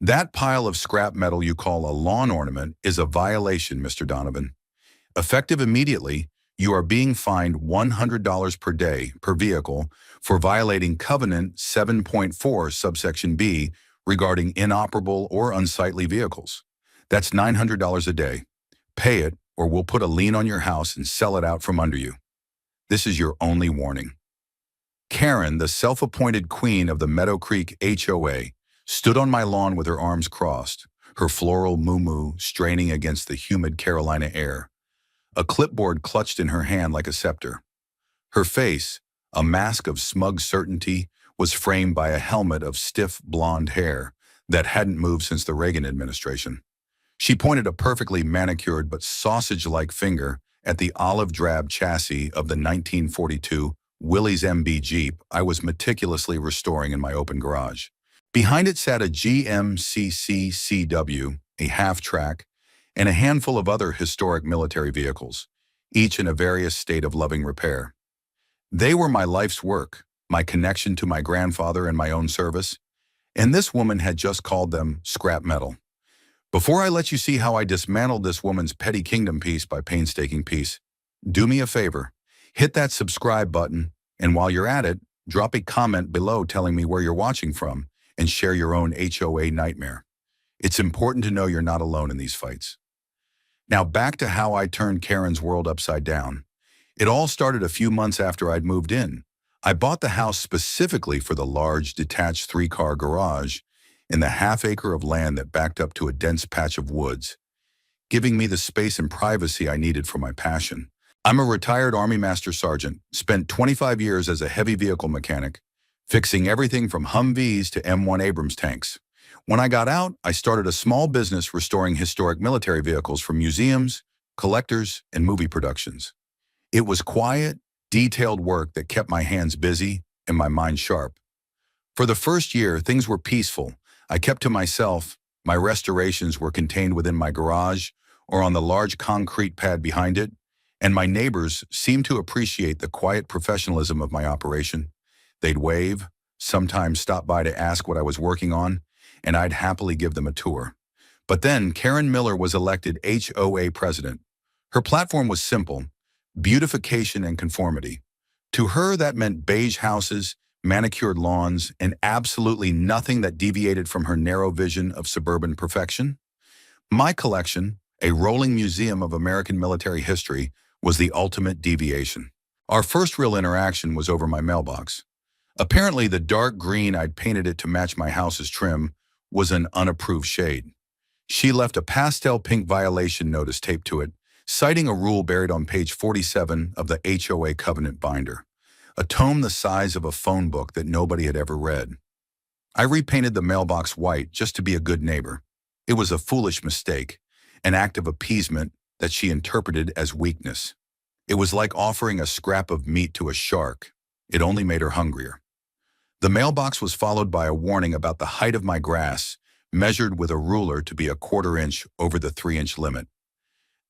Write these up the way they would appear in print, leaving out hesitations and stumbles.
That pile of scrap metal you call a lawn ornament is a violation, Mr. Donovan. Effective immediately, you are being fined $100 per day per vehicle for violating Covenant 7.4 subsection B regarding inoperable or unsightly vehicles. That's $900 a day. Pay it, or we'll put a lien on your house and sell it out from under you. This is your only warning. Karen, the self-appointed queen of the Meadow Creek HOA, stood on my lawn with her arms crossed, her floral moo-moo straining against the humid Carolina air, a clipboard clutched in her hand like a scepter. Her face, a mask of smug certainty, was framed by a helmet of stiff blonde hair that hadn't moved since the Reagan administration. She pointed a perfectly manicured but sausage-like finger at the olive-drab chassis of the 1942 Willys MB Jeep I was meticulously restoring in my open garage. Behind it sat a GMCC-CW, a half-track, and a handful of other historic military vehicles, each in a various state of loving repair. They were my life's work, my connection to my grandfather and my own service, and this woman had just called them scrap metal. Before I let you see how I dismantled this woman's petty kingdom piece by painstaking piece, do me a favor, hit that subscribe button, and while you're at it, drop a comment below telling me where you're watching from and share your own HOA nightmare. It's important to know you're not alone in these fights. Now back to how I turned Karen's world upside down. It all started a few months after I'd moved in. I bought the house specifically for the large, detached 3-car garage in the half-acre of land that backed up to a dense patch of woods, giving me the space and privacy I needed for my passion. I'm a retired Army Master Sergeant, spent 25 years as a heavy vehicle mechanic, fixing everything from Humvees to M1 Abrams tanks. When I got out, I started a small business restoring historic military vehicles from museums, collectors, and movie productions. It was quiet, detailed work that kept my hands busy and my mind sharp. For the first year, things were peaceful. I kept to myself. My restorations were contained within my garage or on the large concrete pad behind it, and my neighbors seemed to appreciate the quiet professionalism of my operation. They'd wave, sometimes stop by to ask what I was working on, and I'd happily give them a tour. But then Karen Miller was elected HOA president. Her platform was simple: beautification and conformity. To her, that meant beige houses, manicured lawns, and absolutely nothing that deviated from her narrow vision of suburban perfection. My collection, a rolling museum of American military history, was the ultimate deviation. Our first real interaction was over my mailbox. Apparently, the dark green I'd painted it to match my house's trim was an unapproved shade. She left a pastel pink violation notice taped to it, citing a rule buried on page 47 of the HOA covenant binder, a tome the size of a phone book that nobody had ever read. I repainted the mailbox white just to be a good neighbor. It was a foolish mistake, an act of appeasement that she interpreted as weakness. It was like offering a scrap of meat to a shark. It only made her hungrier. The mailbox was followed by a warning about the height of my grass, measured with a ruler to be a 1/4 inch over the 3-inch limit.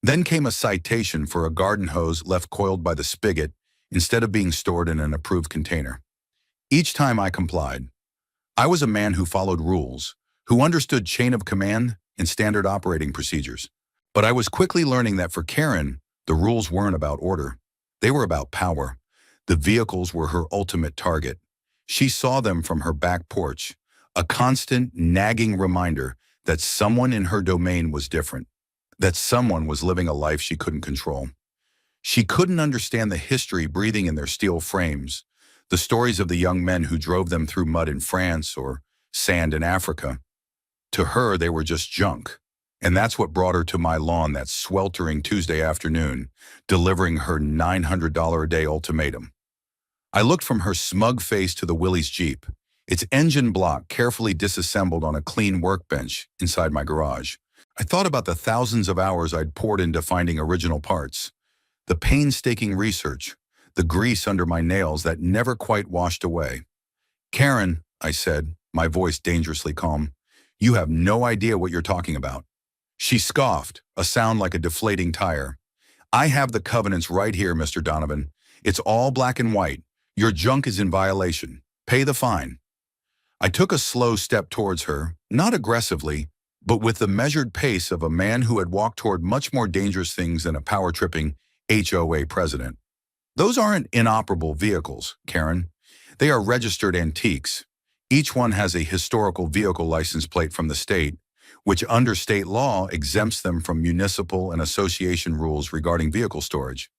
Then came a citation for a garden hose left coiled by the spigot instead of being stored in an approved container. Each time I complied. I was a man who followed rules, who understood chain of command and standard operating procedures. But I was quickly learning that for Karen, the rules weren't about order. They were about power. The vehicles were her ultimate target. She saw them from her back porch, a constant, nagging reminder that someone in her domain was different, that someone was living a life she couldn't control. She couldn't understand the history breathing in their steel frames, the stories of the young men who drove them through mud in France or sand in Africa. To her, they were just junk. And that's what brought her to my lawn that sweltering Tuesday afternoon, delivering her $900 a day ultimatum. I looked from her smug face to the Willys Jeep, its engine block carefully disassembled on a clean workbench inside my garage. I thought about the thousands of hours I'd poured into finding original parts, the painstaking research, the grease under my nails that never quite washed away. "Karen," I said, my voice dangerously calm, "you have no idea what you're talking about." She scoffed, a sound like a deflating tire. "I have the covenants right here, Mr. Donovan. It's all black and white. Your junk is in violation. Pay the fine." I took a slow step towards her, not aggressively, but with the measured pace of a man who had walked toward much more dangerous things than a power-tripping HOA president. Those aren't inoperable vehicles, Karen. They are registered antiques. Each one has a historical vehicle license plate from the state, which under state law exempts them from municipal and association rules regarding vehicle storage.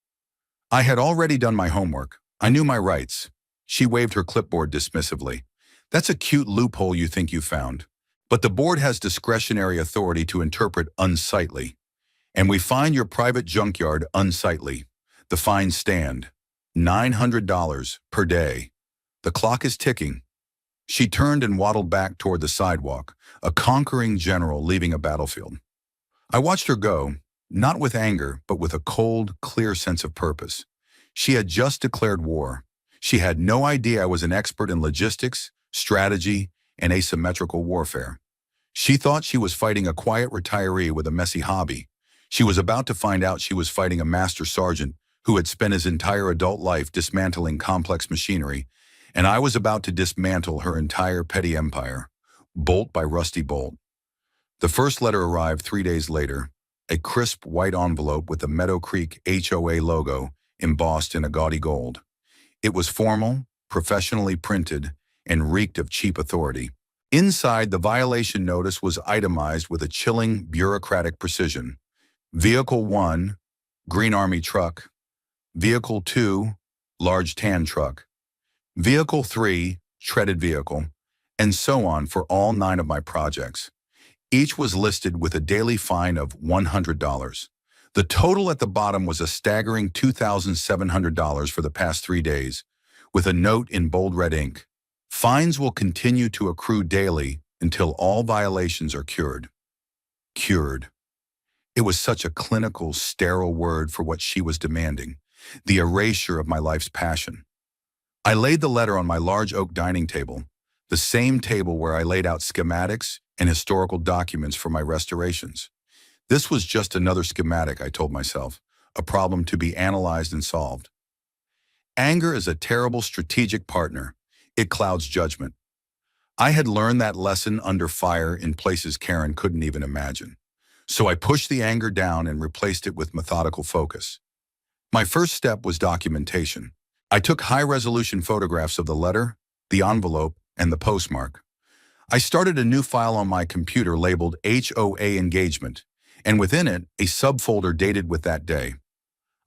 I had already done my homework. I knew my rights. She waved her clipboard dismissively. That's a cute loophole you think you found. But the board has discretionary authority to interpret unsightly. And we find your private junkyard unsightly. The fines stand. $900 per day. The clock is ticking. She turned and waddled back toward the sidewalk, a conquering general leaving a battlefield. I watched her go, not with anger, but with a cold, clear sense of purpose. She had just declared war. She had no idea I was an expert in logistics, strategy, and asymmetrical warfare. She thought she was fighting a quiet retiree with a messy hobby. She was about to find out she was fighting a master sergeant who had spent his entire adult life dismantling complex machinery, and I was about to dismantle her entire petty empire, bolt by rusty bolt. The first letter arrived 3 days later, a crisp white envelope with the Meadow Creek HOA logo embossed in a gaudy gold. It was formal, professionally printed, and reeked of cheap authority. Inside, the violation notice was itemized with a chilling bureaucratic precision. Vehicle 1, Green Army truck. Vehicle 2, large tan truck. Vehicle 3, shredded vehicle, and so on for all 9 of my projects. Each was listed with a daily fine of $100. The total at the bottom was a staggering $2,700 for the past 3 days, with a note in bold red ink. Fines will continue to accrue daily until all violations are cured. Cured. It was such a clinical, sterile word for what she was demanding, the erasure of my life's passion. I laid the letter on my large oak dining table, the same table where I laid out schematics and historical documents for my restorations. This was just another schematic, I told myself, a problem to be analyzed and solved. Anger is a terrible strategic partner. It clouds judgment. I had learned that lesson under fire in places Karen couldn't even imagine. So I pushed the anger down and replaced it with methodical focus. My first step was documentation. I took high-resolution photographs of the letter, the envelope, and the postmark. I started a new file on my computer labeled HOA Engagement, and within it, a subfolder dated with that day.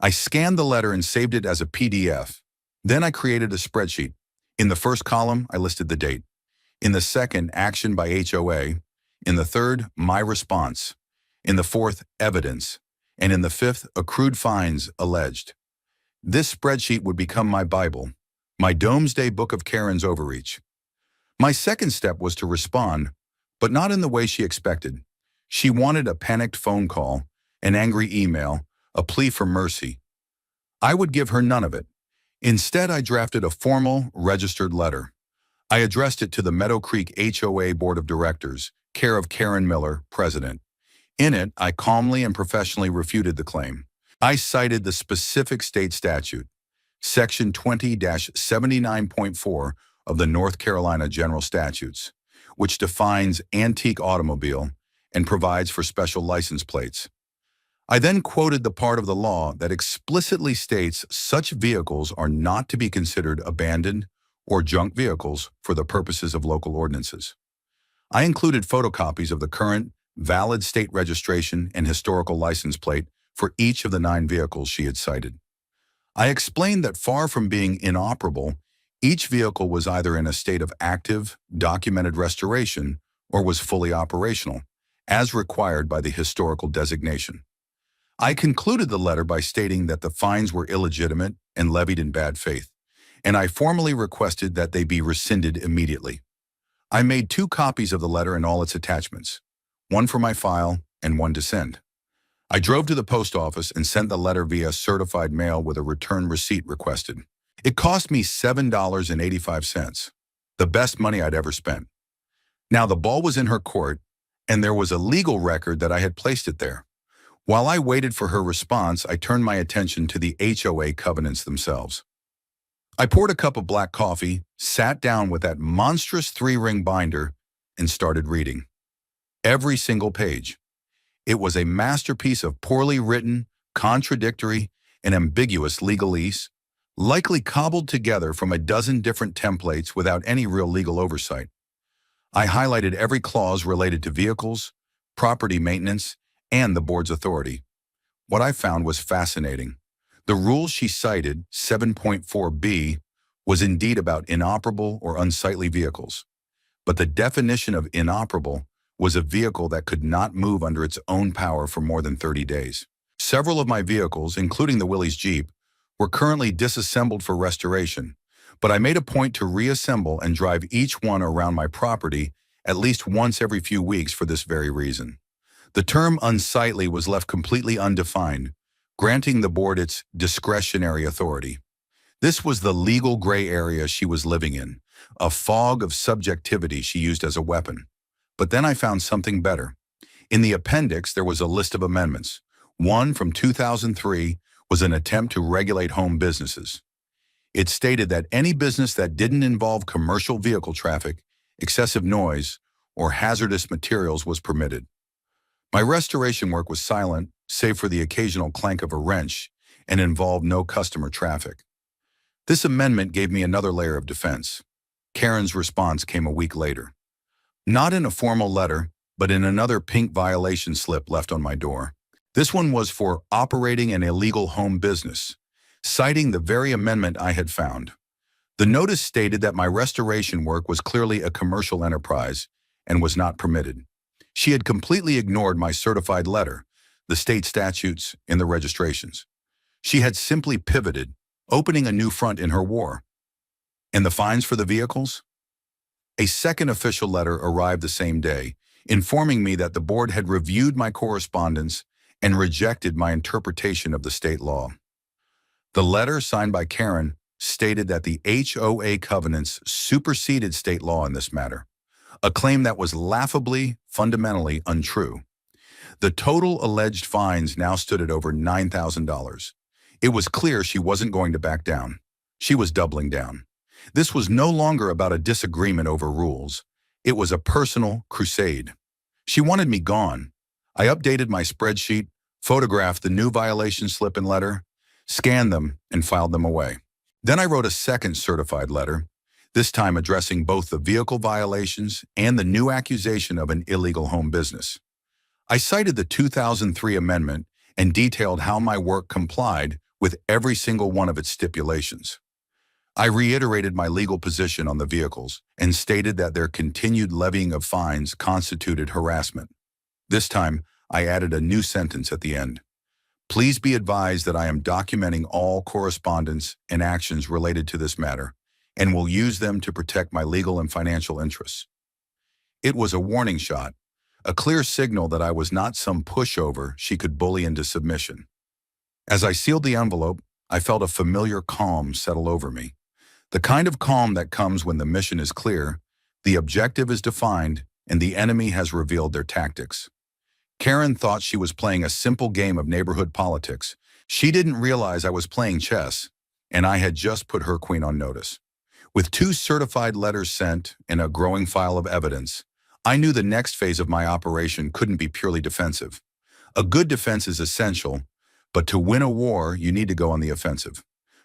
I scanned the letter and saved it as a PDF. Then I created a spreadsheet. In the first column, I listed the date. In the second, action by HOA. In the third, my response. In the fourth, evidence. And in the fifth, accrued fines alleged. This spreadsheet would become my Bible, my doomsday book of Karen's overreach. My second step was to respond, but not in the way she expected. She wanted a panicked phone call, an angry email, a plea for mercy. I would give her none of it. Instead, I drafted a formal, registered letter. I addressed it to the Meadow Creek HOA Board of Directors, care of Karen Miller, President. In it, I calmly and professionally refuted the claim. I cited the specific state statute, Section 20-79.4 of the North Carolina General Statutes, which defines antique automobile and provides for special license plates. I then quoted the part of the law that explicitly states such vehicles are not to be considered abandoned or junk vehicles for the purposes of local ordinances. I included photocopies of the current, valid state registration and historical license plate for each of the 9 vehicles she had cited. I explained that far from being inoperable, each vehicle was either in a state of active, documented restoration or was fully operational, as required by the historical designation. I concluded the letter by stating that the fines were illegitimate and levied in bad faith, and I formally requested that they be rescinded immediately. I made 2 copies of the letter and all its attachments, one for my file and one to send. I drove to the post office and sent the letter via certified mail with a return receipt requested. It cost me $7.85, the best money I'd ever spent. Now the ball was in her court, and there was a legal record that I had placed it there. While I waited for her response, I turned my attention to the HOA covenants themselves. I poured a cup of black coffee, sat down with that monstrous 3-ring binder, and started reading. Every single page. It was a masterpiece of poorly written, contradictory, and ambiguous legalese, likely cobbled together from a dozen different templates without any real legal oversight. I highlighted every clause related to vehicles, property maintenance, and the board's authority. What I found was fascinating. The rule she cited, 7.4b, was indeed about inoperable or unsightly vehicles. But the definition of inoperable was a vehicle that could not move under its own power for more than 30 days. Several of my vehicles, including the Willys Jeep, were currently disassembled for restoration, but I made a point to reassemble and drive each one around my property at least once every few weeks for this very reason. The term unsightly was left completely undefined, granting the board its discretionary authority. This was the legal gray area she was living in, a fog of subjectivity she used as a weapon. But then I found something better. In the appendix, there was a list of amendments. One from 2003 was an attempt to regulate home businesses. It stated that any business that didn't involve commercial vehicle traffic, excessive noise, or hazardous materials was permitted. My restoration work was silent, save for the occasional clank of a wrench, and involved no customer traffic. This amendment gave me another layer of defense. Karen's response came a week later. Not in a formal letter, but in another pink violation slip left on my door. This one was for operating an illegal home business, citing the very amendment I had found. The notice stated that my restoration work was clearly a commercial enterprise and was not permitted. She had completely ignored my certified letter, the state statutes, and the registrations. She had simply pivoted, opening a new front in her war. And the fines for the vehicles? A second official letter arrived the same day, informing me that the board had reviewed my correspondence and rejected my interpretation of the state law. The letter, signed by Karen, stated that the HOA covenants superseded state law in this matter, a claim that was laughably, fundamentally untrue. The total alleged fines now stood at over $9,000. It was clear she wasn't going to back down. She was doubling down. This was no longer about a disagreement over rules. It was a personal crusade. She wanted me gone. I updated my spreadsheet, photographed the new violation slip and letter, scanned them, and filed them away. Then I wrote a second certified letter, this time addressing both the vehicle violations and the new accusation of an illegal home business. I cited the 2003 amendment and detailed how my work complied with every single one of its stipulations. I reiterated my legal position on the vehicles and stated that their continued levying of fines constituted harassment. This time, I added a new sentence at the end. Please be advised that I am documenting all correspondence and actions related to this matter and will use them to protect my legal and financial interests. It was a warning shot, a clear signal that I was not some pushover she could bully into submission. As I sealed the envelope, I felt a familiar calm settle over me. The kind of calm that comes when the mission is clear, the objective is defined, and the enemy has revealed their tactics. Karen thought she was playing a simple game of neighborhood politics. She didn't realize I was playing chess, and I had just put her queen on notice. With 2 certified letters sent and a growing file of evidence, I knew the next phase of my operation couldn't be purely defensive. A good defense is essential, but to win a war, you need to go on the offensive.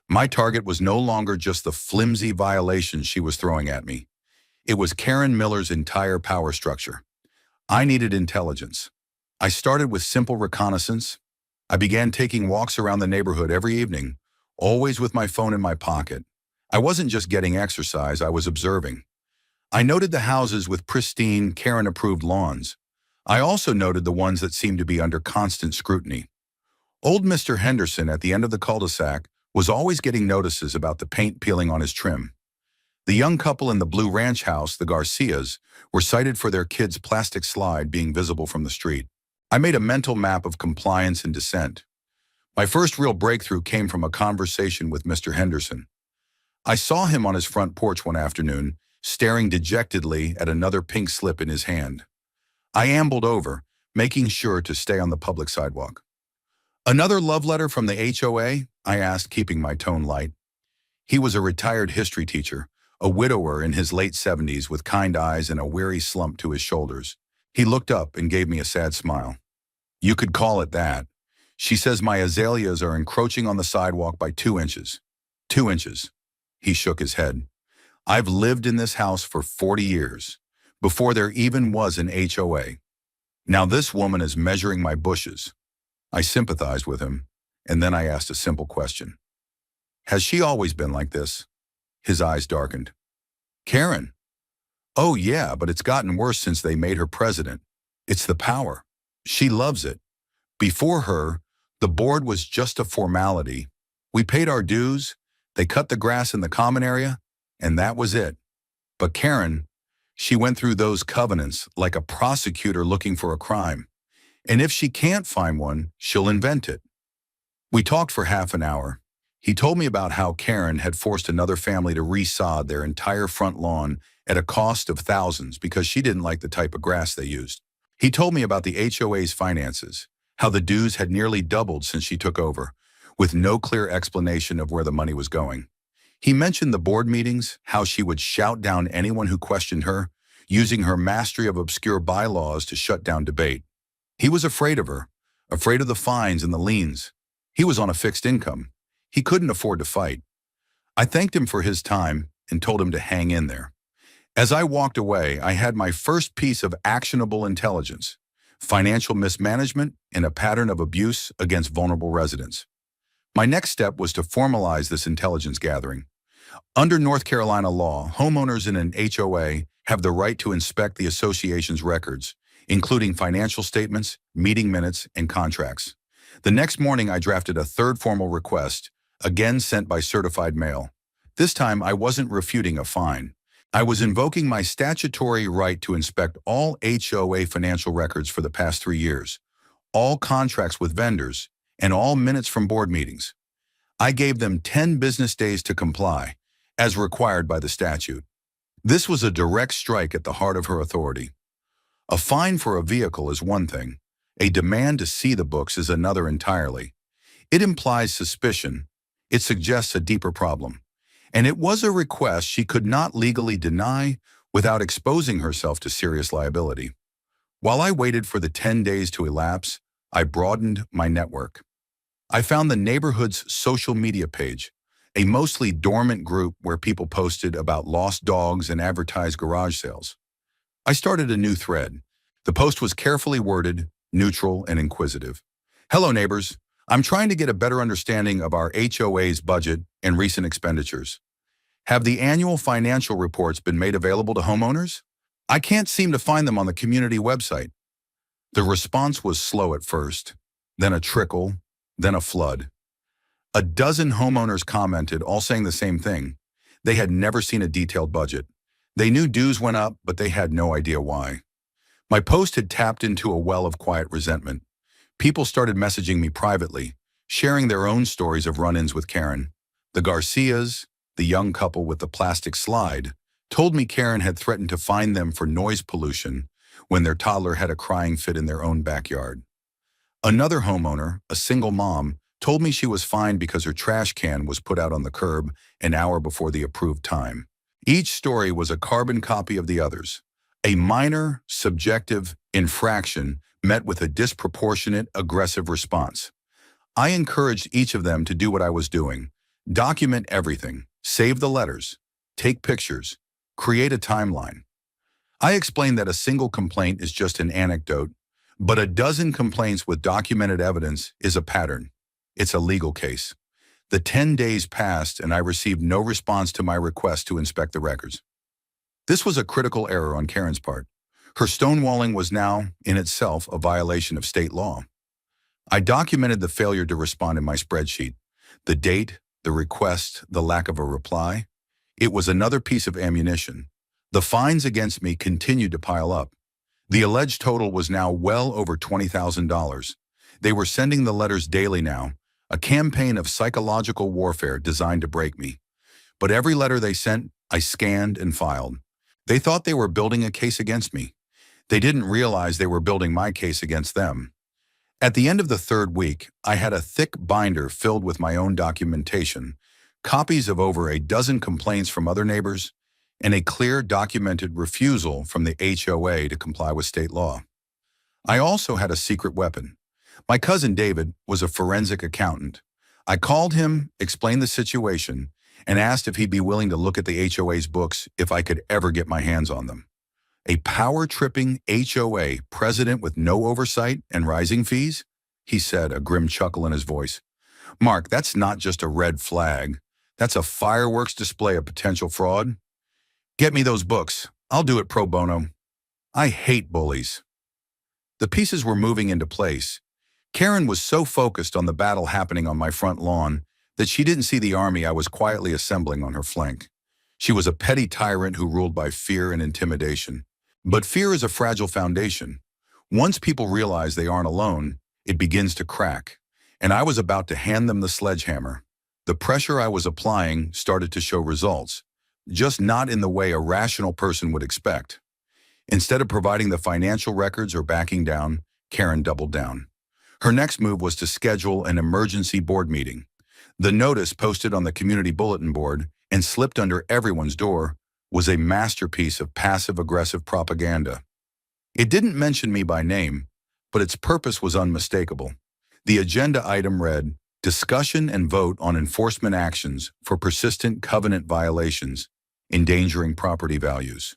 My target was no longer just the flimsy violations she was throwing at me. It was Karen Miller's entire power structure. I needed intelligence. I started with simple reconnaissance. I began taking walks around the neighborhood every evening, always with my phone in my pocket. I wasn't just getting exercise, I was observing. I noted the houses with pristine, Karen-approved lawns. I also noted the ones that seemed to be under constant scrutiny. Old Mr. Henderson at the end of the cul-de-sac was always getting notices about the paint peeling on his trim. The young couple in the Blue Ranch house, the Garcias, were cited for their kid's plastic slide being visible from the street. I made a mental map of compliance and dissent. My first real breakthrough came from a conversation with Mr. Henderson. I saw him on his front porch one afternoon, staring dejectedly at another pink slip in his hand. I ambled over, making sure to stay on the public sidewalk. "Another love letter from the HOA?" I asked, keeping my tone light. He was a retired history teacher, a widower in his late 70s with kind eyes and a weary slump to his shoulders. He looked up and gave me a sad smile. You could call it that. She says my azaleas are encroaching on the sidewalk by 2 inches. 2 inches. He shook his head. I've lived in this house for 40 years, before there even was an HOA. Now this woman is measuring my bushes. I sympathized with him, and then I asked a simple question. Has she always been like this? His eyes darkened. Karen? Oh yeah, but it's gotten worse since they made her president. It's the power. She loves it. Before her, the board was just a formality. We paid our dues, they cut the grass in the common area, and that was it. But Karen, she went through those covenants like a prosecutor looking for a crime. And if she can't find one, she'll invent it. We talked for half an hour. He told me about how Karen had forced another family to resod their entire front lawn at a cost of thousands because she didn't like the type of grass they used. He told me about the HOA's finances, how the dues had nearly doubled since she took over, with no clear explanation of where the money was going. He mentioned the board meetings, how she would shout down anyone who questioned her, using her mastery of obscure bylaws to shut down debate. He was afraid of her, afraid of the fines and the liens. He was on a fixed income. He couldn't afford to fight. I thanked him for his time and told him to hang in there. As I walked away, I had my first piece of actionable intelligence: financial mismanagement and a pattern of abuse against vulnerable residents. My next step was to formalize this intelligence gathering. Under North Carolina law, homeowners in an HOA have the right to inspect the association's records, including financial statements, meeting minutes, and contracts. The next morning, I drafted a third formal request, again sent by certified mail. This time, I wasn't refuting a fine. I was invoking my statutory right to inspect all HOA financial records for the past 3 years, all contracts with vendors, and all minutes from board meetings. I gave them 10 business days to comply, as required by the statute. This was a direct strike at the heart of her authority. A fine for a vehicle is one thing. A demand to see the books is another entirely. It implies suspicion. It suggests a deeper problem. And it was a request she could not legally deny without exposing herself to serious liability. While I waited for the 10 days to elapse, I broadened my network. I found the neighborhood's social media page, a mostly dormant group where people posted about lost dogs and advertised garage sales. I started a new thread. The post was carefully worded, neutral, and inquisitive. Hello, neighbors. I'm trying to get a better understanding of our HOA's budget and recent expenditures. Have the annual financial reports been made available to homeowners? I can't seem to find them on the community website. The response was slow at first, then a trickle, then a flood. A dozen homeowners commented, all saying the same thing. They had never seen a detailed budget. They knew dues went up, but they had no idea why. My post had tapped into a well of quiet resentment. People started messaging me privately, sharing their own stories of run-ins with Karen. The Garcias, the young couple with the plastic slide, told me Karen had threatened to fine them for noise pollution when their toddler had a crying fit in their own backyard. Another homeowner, a single mom, told me she was fined because her trash can was put out on the curb an hour before the approved time. Each story was a carbon copy of the others. A minor, subjective infraction met with a disproportionate, aggressive response. I encouraged each of them to do what I was doing. Document everything. Save the letters. Take pictures. Create a timeline. I explained that a single complaint is just an anecdote, but a dozen complaints with documented evidence is a pattern. It's a legal case. The 10 days passed and I received no response to my request to inspect the records. This was a critical error on Karen's part. Her stonewalling was now, in itself, a violation of state law. I documented the failure to respond in my spreadsheet. The date, the request, the lack of a reply. It was another piece of ammunition. The fines against me continued to pile up. The alleged total was now well over $20,000. They were sending the letters daily now, a campaign of psychological warfare designed to break me. But every letter they sent, I scanned and filed. They thought they were building a case against me. They didn't realize they were building my case against them. At the end of the third week, I had a thick binder filled with my own documentation, copies of over a dozen complaints from other neighbors, and a clear documented refusal from the HOA to comply with state law. I also had a secret weapon. My cousin David was a forensic accountant. I called him, explained the situation, and asked if he'd be willing to look at the HOA's books if I could ever get my hands on them. A power-tripping HOA president with no oversight and rising fees? He said, a grim chuckle in his voice. Mark, that's not just a red flag. That's a fireworks display of potential fraud. Get me those books. I'll do it pro bono. I hate bullies. The pieces were moving into place. Karen was so focused on the battle happening on my front lawn that she didn't see the army I was quietly assembling on her flank. She was a petty tyrant who ruled by fear and intimidation. But fear is a fragile foundation. Once people realize they aren't alone, it begins to crack. And I was about to hand them the sledgehammer. The pressure I was applying started to show results, just not in the way a rational person would expect. Instead of providing the financial records or backing down, Karen doubled down. Her next move was to schedule an emergency board meeting. The notice posted on the community bulletin board and slipped under everyone's door was a masterpiece of passive-aggressive propaganda. It didn't mention me by name, but its purpose was unmistakable. The agenda item read, "Discussion and vote on enforcement actions for persistent covenant violations, endangering property values."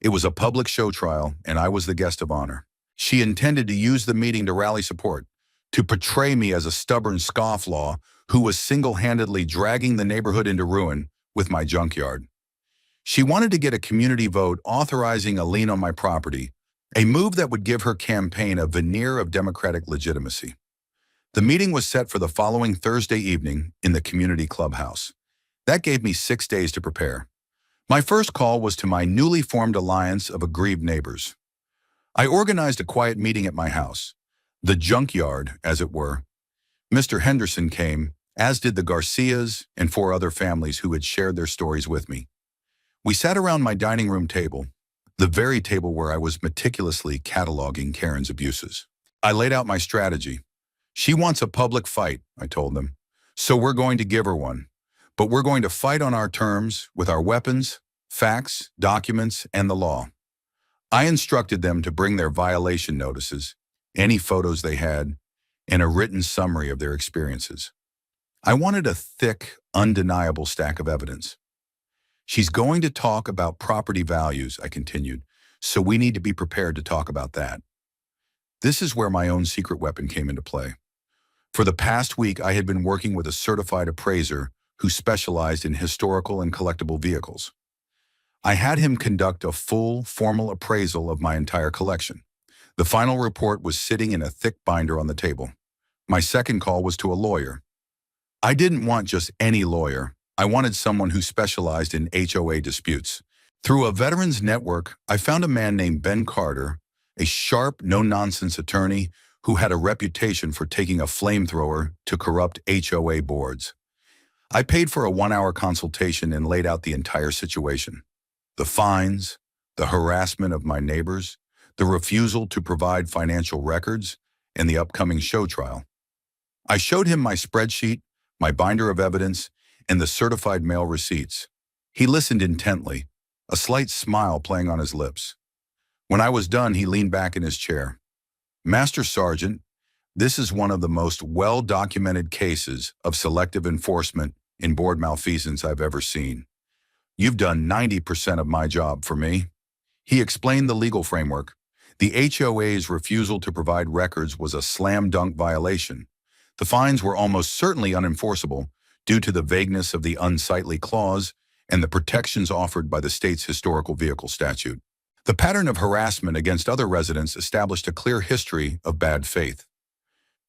It was a public show trial, and I was the guest of honor. She intended to use the meeting to rally support, to portray me as a stubborn scofflaw who was single-handedly dragging the neighborhood into ruin with my junkyard. She wanted to get a community vote authorizing a lien on my property, a move that would give her campaign a veneer of democratic legitimacy. The meeting was set for the following Thursday evening in the community clubhouse. That gave me 6 days to prepare. My first call was to my newly formed alliance of aggrieved neighbors. I organized a quiet meeting at my house, the junkyard, as it were. Mr. Henderson came, as did the Garcias and 4 other families who had shared their stories with me. We sat around my dining room table, the very table where I was meticulously cataloging Karen's abuses. I laid out my strategy. She wants a public fight, I told them, so we're going to give her one. But we're going to fight on our terms with our weapons, facts, documents, and the law. I instructed them to bring their violation notices, any photos they had, and a written summary of their experiences. I wanted a thick, undeniable stack of evidence. She's going to talk about property values, I continued, so we need to be prepared to talk about that. This is where my own secret weapon came into play. For the past week, I had been working with a certified appraiser who specialized in historical and collectible vehicles. I had him conduct a full, formal appraisal of my entire collection. The final report was sitting in a thick binder on the table. My second call was to a lawyer. I didn't want just any lawyer. I wanted someone who specialized in HOA disputes. Through a veterans network, I found a man named Ben Carter, a sharp, no-nonsense attorney who had a reputation for taking a flamethrower to corrupt HOA boards. I paid for a 1-hour consultation and laid out the entire situation. The fines, the harassment of my neighbors, the refusal to provide financial records, and the upcoming show trial. I showed him my spreadsheet, my binder of evidence, and the certified mail receipts. He listened intently, a slight smile playing on his lips. When I was done, he leaned back in his chair. Master Sergeant, this is one of the most well-documented cases of selective enforcement in board malfeasance I've ever seen. You've done 90% of my job for me. He explained the legal framework. The HOA's refusal to provide records was a slam-dunk violation. The fines were almost certainly unenforceable due to the vagueness of the unsightly clause and the protections offered by the state's historical vehicle statute. The pattern of harassment against other residents established a clear history of bad faith.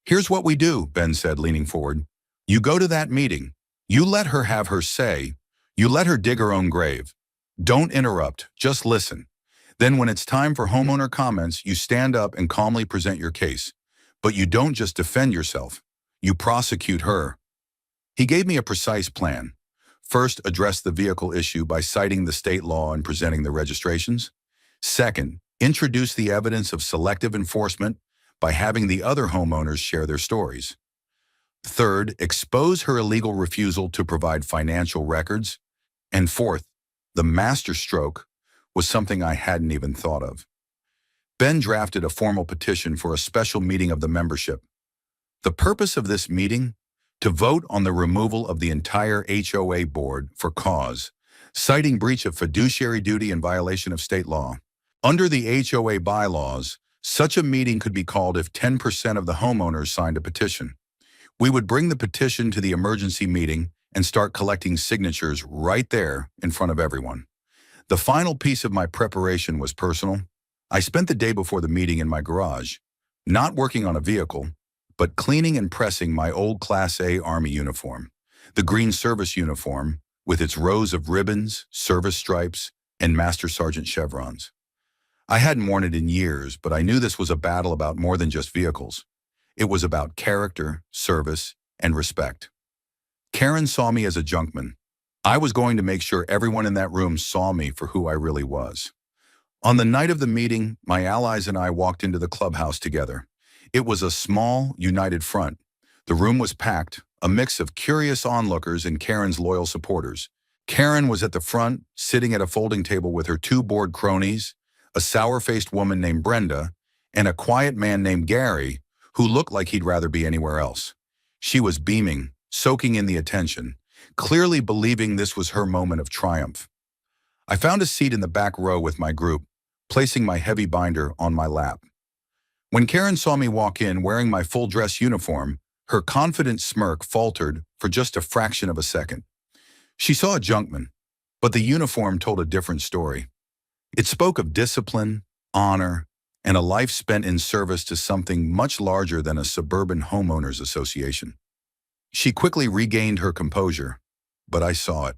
Here's what we do, Ben said, leaning forward. You go to that meeting. You let her have her say. You let her dig her own grave. Don't interrupt, just listen. Then when it's time for homeowner comments, you stand up and calmly present your case. But you don't just defend yourself. You prosecute her. He gave me a precise plan. First, address the vehicle issue by citing the state law and presenting the registrations. Second, introduce the evidence of selective enforcement by having the other homeowners share their stories. Third, expose her illegal refusal to provide financial records. And fourth, the masterstroke was something I hadn't even thought of. Ben drafted a formal petition for a special meeting of the membership. The purpose of this meeting? To vote on the removal of the entire HOA board for cause, citing breach of fiduciary duty and violation of state law. Under the HOA bylaws, such a meeting could be called if 10% of the homeowners signed a petition. We would bring the petition to the emergency meeting and start collecting signatures right there in front of everyone. The final piece of my preparation was personal. I spent the day before the meeting in my garage, not working on a vehicle, but cleaning and pressing my old Class A Army uniform, the green service uniform with its rows of ribbons, service stripes, and Master Sergeant chevrons. I hadn't worn it in years, but I knew this was a battle about more than just vehicles. It was about character, service, and respect. Karen saw me as a junkman. I was going to make sure everyone in that room saw me for who I really was. On the night of the meeting, my allies and I walked into the clubhouse together. It was a small, united front. The room was packed, a mix of curious onlookers and Karen's loyal supporters. Karen was at the front, sitting at a folding table with her two bored cronies, a sour-faced woman named Brenda, and a quiet man named Gary, who looked like he'd rather be anywhere else. She was beaming, soaking in the attention, clearly believing this was her moment of triumph. I found a seat in the back row with my group, placing my heavy binder on my lap. When Karen saw me walk in wearing my full dress uniform, her confident smirk faltered for just a fraction of a second. She saw a junkman, but the uniform told a different story. It spoke of discipline, honor, and a life spent in service to something much larger than a suburban homeowners association. She quickly regained her composure, but I saw it,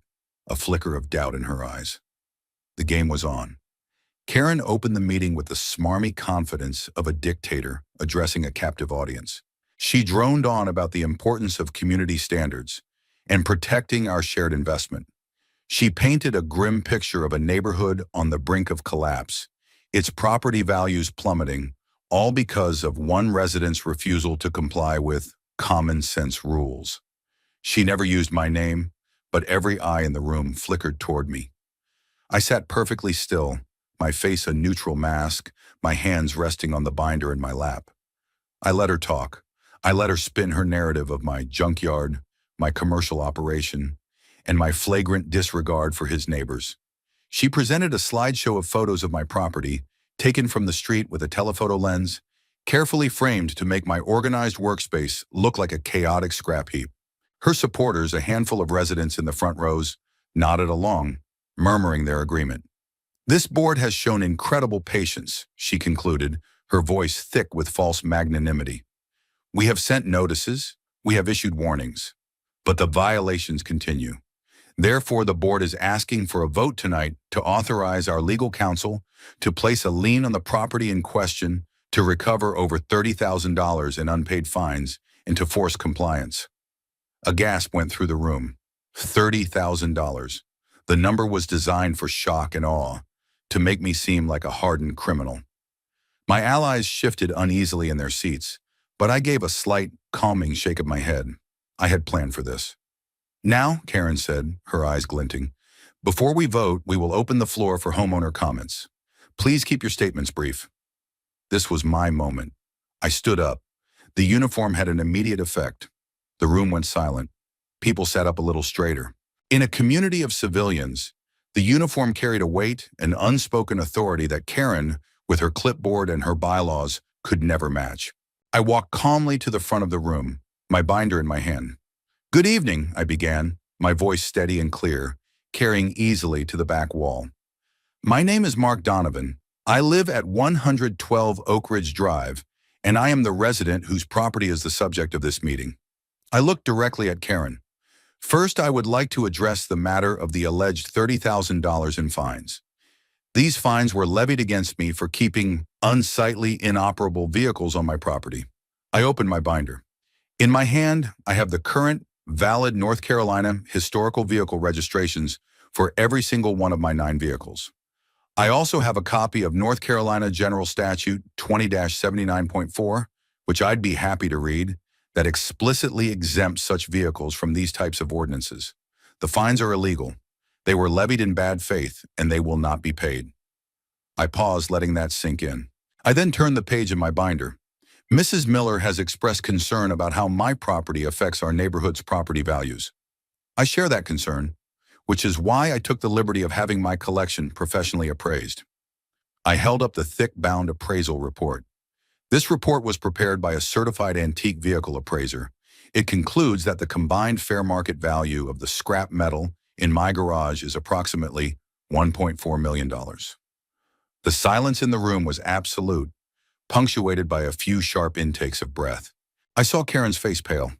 a flicker of doubt in her eyes. The game was on. Karen opened the meeting with the smarmy confidence of a dictator addressing a captive audience. She droned on about the importance of community standards and protecting our shared investment. She painted a grim picture of a neighborhood on the brink of collapse, its property values plummeting, all because of one resident's refusal to comply with common sense rules. She never used my name, but every eye in the room flickered toward me. I sat perfectly still, my face a neutral mask, my hands resting on the binder in my lap. I let her talk. I let her spin her narrative of my junkyard, my commercial operation, and my flagrant disregard for his neighbors. She presented a slideshow of photos of my property, taken from the street with a telephoto lens, carefully framed to make my organized workspace look like a chaotic scrap heap. Her supporters, a handful of residents in the front rows, nodded along, murmuring their agreement. "This board has shown incredible patience," she concluded, her voice thick with false magnanimity. "We have sent notices, we have issued warnings, but the violations continue. Therefore, the board is asking for a vote tonight to authorize our legal counsel to place a lien on the property in question to recover over $30,000 in unpaid fines and to force compliance." A gasp went through the room. $30,000. The number was designed for shock and awe, to make me seem like a hardened criminal. My allies shifted uneasily in their seats, but I gave a slight, calming shake of my head. I had planned for this. "Now," Karen said, her eyes glinting, "before we vote, we will open the floor for homeowner comments. Please keep your statements brief." This was my moment. I stood up. The uniform had an immediate effect. The room went silent. People sat up a little straighter. In a community of civilians, the uniform carried a weight and unspoken authority that Karen, with her clipboard and her bylaws, could never match. I walked calmly to the front of the room, my binder in my hand. "Good evening," I began, my voice steady and clear, carrying easily to the back wall. "My name is Mark Donovan. I live at 112 Oak Ridge Drive, and I am the resident whose property is the subject of this meeting." I looked directly at Karen. "First, I would like to address the matter of the alleged $30,000 in fines. These fines were levied against me for keeping unsightly, inoperable vehicles on my property." I opened my binder. In my hand, I have the current, valid North Carolina historical vehicle registrations for every single one of my 9 vehicles. I also have a copy of North Carolina General Statute 20-79.4, which I'd be happy to read, that explicitly exempts such vehicles from these types of ordinances. The fines are illegal. They were levied in bad faith, and they will not be paid. I paused, letting that sink in. I then turned the page in my binder. Mrs. Miller has expressed concern about how my property affects our neighborhood's property values. I share that concern, which is why I took the liberty of having my collection professionally appraised. I held up the thick-bound appraisal report. This report was prepared by a certified antique vehicle appraiser. It concludes that the combined fair market value of the scrap metal in my garage is approximately $1.4 million. The silence in the room was absolute, punctuated by a few sharp intakes of breath. I saw Karen's face pale.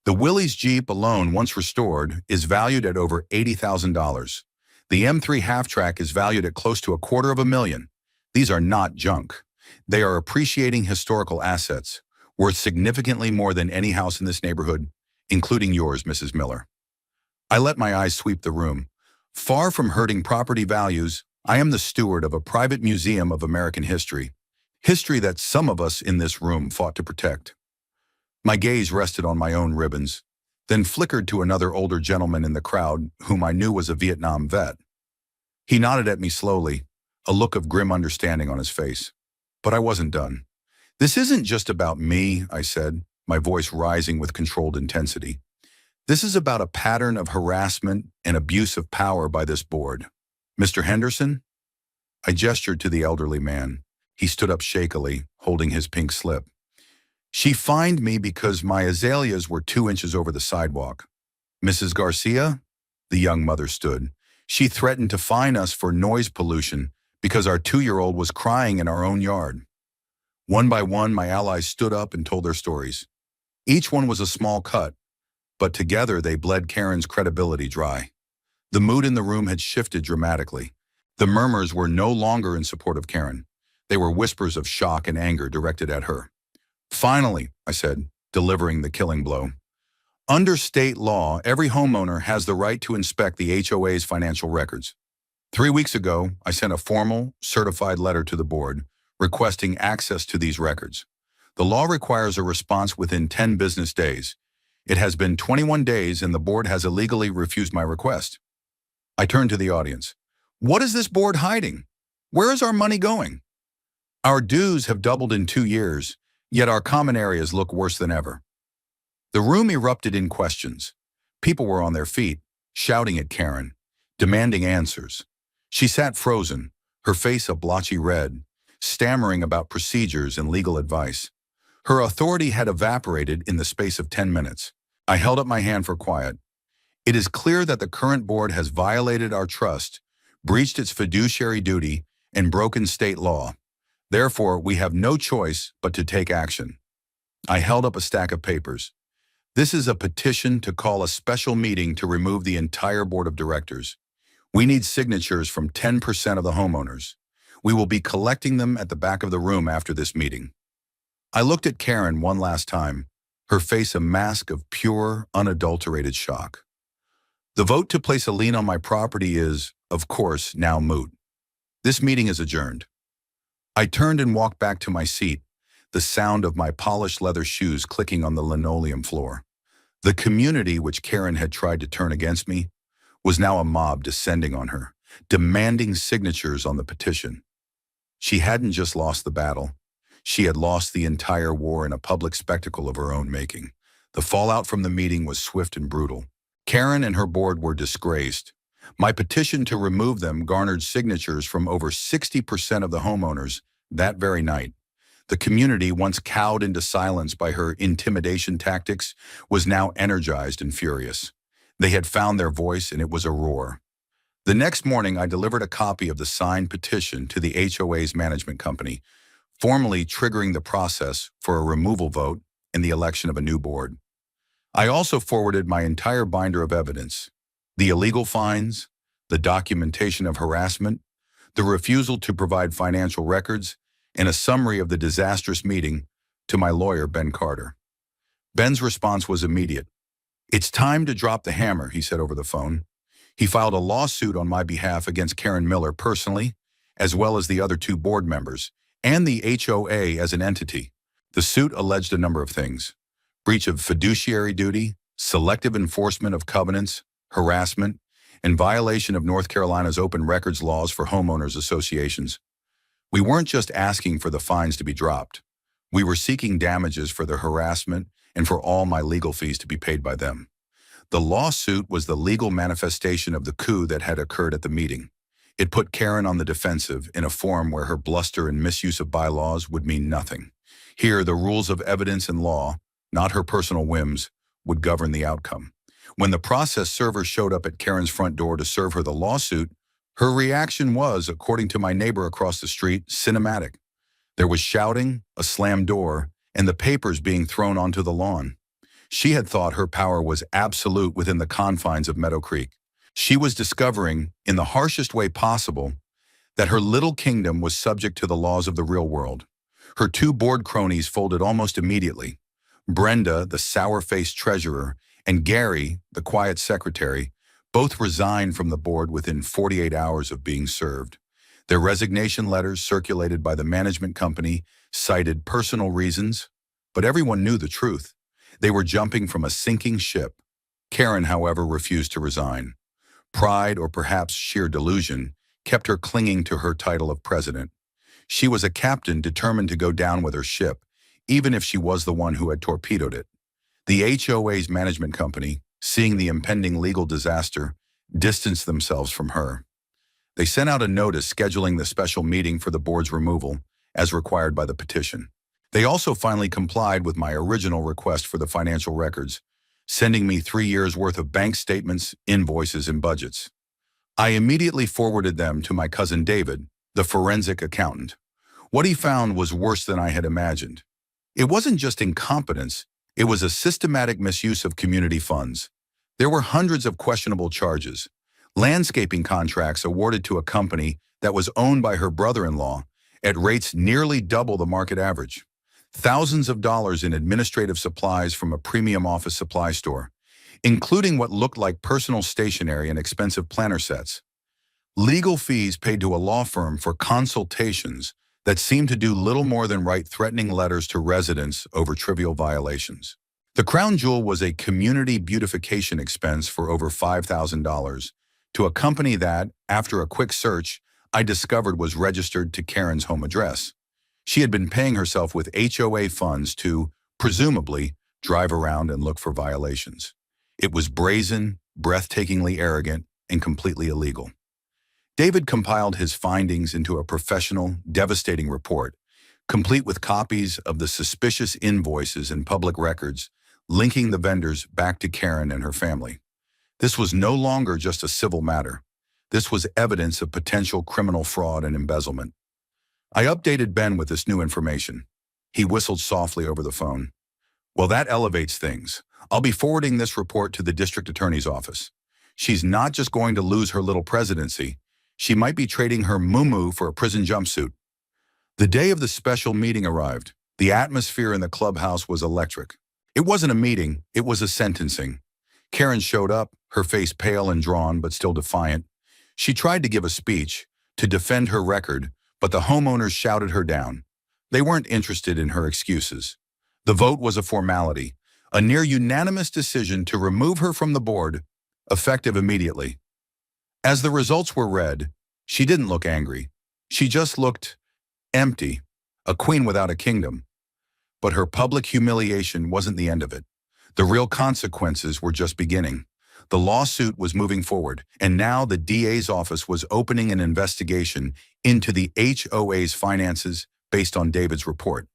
The Willys Jeep alone, once restored, is valued at over $80,000. The M3 half-track is valued at close to $250,000. These are not junk. They are appreciating historical assets, worth significantly more than any house in this neighborhood, including yours, Mrs. Miller. I let my eyes sweep the room. Far from hurting property values, I am the steward of a private museum of American history that some of us in this room fought to protect. My gaze rested on my own ribbons, then flickered to another older gentleman in the crowd whom I knew was a Vietnam vet. He nodded at me slowly, a look of grim understanding on his face. But I wasn't done. "This isn't just about me," I said, my voice rising with controlled intensity. "This is about a pattern of harassment and abuse of power by this board. Mr. Henderson?" I gestured to the elderly man. He stood up shakily, holding his pink slip. "She fined me because my azaleas were 2 inches over the sidewalk." "Mrs. Garcia?" The young mother stood. "She threatened to fine us for noise pollution because our 2-year-old was crying in our own yard." One by one, my allies stood up and told their stories. Each one was a small cut, but together they bled Karen's credibility dry. The mood in the room had shifted dramatically. The murmurs were no longer in support of Karen. They were whispers of shock and anger directed at her. "Finally," I said, delivering the killing blow. "Under state law, every homeowner has the right to inspect the HOA's financial records. 3 weeks ago, I sent a formal, certified letter to the board requesting access to these records. The law requires a response within 10 business days. It has been 21 days and the board has illegally refused my request." I turned to the audience. "What is this board hiding? Where is our money going? Our dues have doubled in 2 years, yet our common areas look worse than ever." The room erupted in questions. People were on their feet, shouting at Karen, demanding answers. She sat frozen, her face a blotchy red, stammering about procedures and legal advice. Her authority had evaporated in the space of 10 minutes. I held up my hand for quiet. "It is clear that the current board has violated our trust, breached its fiduciary duty, and broken state law. Therefore, we have no choice but to take action." I held up a stack of papers. "This is a petition to call a special meeting to remove the entire board of directors. We need signatures from 10% of the homeowners. We will be collecting them at the back of the room after this meeting." I looked at Karen one last time, her face a mask of pure, unadulterated shock. "The vote to place a lien on my property is, of course, now moot. This meeting is adjourned." I turned and walked back to my seat, the sound of my polished leather shoes clicking on the linoleum floor. The community which Karen had tried to turn against me was now a mob descending on her, demanding signatures on the petition. She hadn't just lost the battle. She had lost the entire war in a public spectacle of her own making. The fallout from the meeting was swift and brutal. Karen and her board were disgraced. My petition to remove them garnered signatures from over 60% of the homeowners that very night. The community, once cowed into silence by her intimidation tactics, was now energized and furious. They had found their voice, and it was a roar. The next morning, I delivered a copy of the signed petition to the HOA's management company, formally triggering the process for a removal vote and the election of a new board. I also forwarded my entire binder of evidence: the illegal fines, the documentation of harassment, the refusal to provide financial records, and a summary of the disastrous meeting to my lawyer, Ben Carter. Ben's response was immediate. "It's time to drop the hammer," he said over the phone. He filed a lawsuit on my behalf against Karen Miller personally, as well as the other 2 board members, and the HOA as an entity. The suit alleged a number of things: breach of fiduciary duty, selective enforcement of covenants, harassment, and violation of North Carolina's open records laws for homeowners associations. We weren't just asking for the fines to be dropped. We were seeking damages for the harassment and for all my legal fees to be paid by them. The lawsuit was the legal manifestation of the coup that had occurred at the meeting. It put Karen on the defensive in a forum where her bluster and misuse of bylaws would mean nothing. Here, the rules of evidence and law, not her personal whims, would govern the outcome. When the process server showed up at Karen's front door to serve her the lawsuit, her reaction was, according to my neighbor across the street, cinematic. There was shouting, a slammed door, and the papers being thrown onto the lawn. She had thought her power was absolute within the confines of Meadow Creek. She was discovering, in the harshest way possible, that her little kingdom was subject to the laws of the real world. Her two board cronies folded almost immediately. Brenda, the sour-faced treasurer, and Gary, the quiet secretary, both resigned from the board within 48 hours of being served. Their resignation letters circulated by the management company cited personal reasons, but everyone knew the truth. They were jumping from a sinking ship. Karen, however, refused to resign. Pride, or perhaps sheer delusion, kept her clinging to her title of president. She was a captain determined to go down with her ship, even if she was the one who had torpedoed it. The HOA's management company, seeing the impending legal disaster, distanced themselves from her. They sent out a notice scheduling the special meeting for the board's removal, as required by the petition. They also finally complied with my original request for the financial records, sending me 3 years' worth of bank statements, invoices, and budgets. I immediately forwarded them to my cousin David, the forensic accountant. What he found was worse than I had imagined. It wasn't just incompetence, it was a systematic misuse of community funds. There were hundreds of questionable charges. Landscaping contracts awarded to a company that was owned by her brother-in-law at rates nearly double the market average. Thousands of dollars in administrative supplies from a premium office supply store, including what looked like personal stationery and expensive planner sets. Legal fees paid to a law firm for consultations that seemed to do little more than write threatening letters to residents over trivial violations. The crown jewel was a community beautification expense for over $5,000 to a company that, after a quick search, I discovered was registered to Karen's home address. She had been paying herself with HOA funds to, presumably, drive around and look for violations. It was brazen, breathtakingly arrogant, and completely illegal. David compiled his findings into a professional, devastating report, complete with copies of the suspicious invoices and public records, linking the vendors back to Karen and her family. This was no longer just a civil matter. This was evidence of potential criminal fraud and embezzlement. I updated Ben with this new information. He whistled softly over the phone. Well, that elevates things. I'll be forwarding this report to the district attorney's office. She's not just going to lose her little presidency. She might be trading her muumuu for a prison jumpsuit. The day of the special meeting arrived. The atmosphere in the clubhouse was electric. It wasn't a meeting, it was a sentencing. Karen showed up, her face pale and drawn, but still defiant. She tried to give a speech, to defend her record, but the homeowners shouted her down. They weren't interested in her excuses. The vote was a formality, a near-unanimous decision to remove her from the board, effective immediately. As the results were read, she didn't look angry. She just looked empty, a queen without a kingdom. But her public humiliation wasn't the end of it. The real consequences were just beginning. The lawsuit was moving forward, and now the DA's office was opening an investigation into the HOA's finances based on David's report.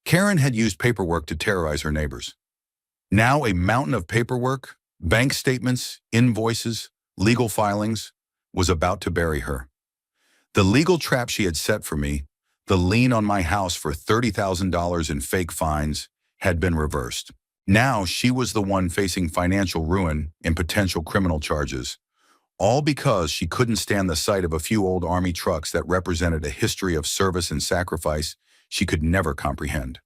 Karen had used paperwork to terrorize her neighbors. Now a mountain of paperwork, bank statements, invoices, legal filings, was about to bury her. The legal trap she had set for me, the lien on my house for $30,000 in fake fines, had been reversed. Now she was the one facing financial ruin and potential criminal charges, all because she couldn't stand the sight of a few old army trucks that represented a history of service and sacrifice she could never comprehend.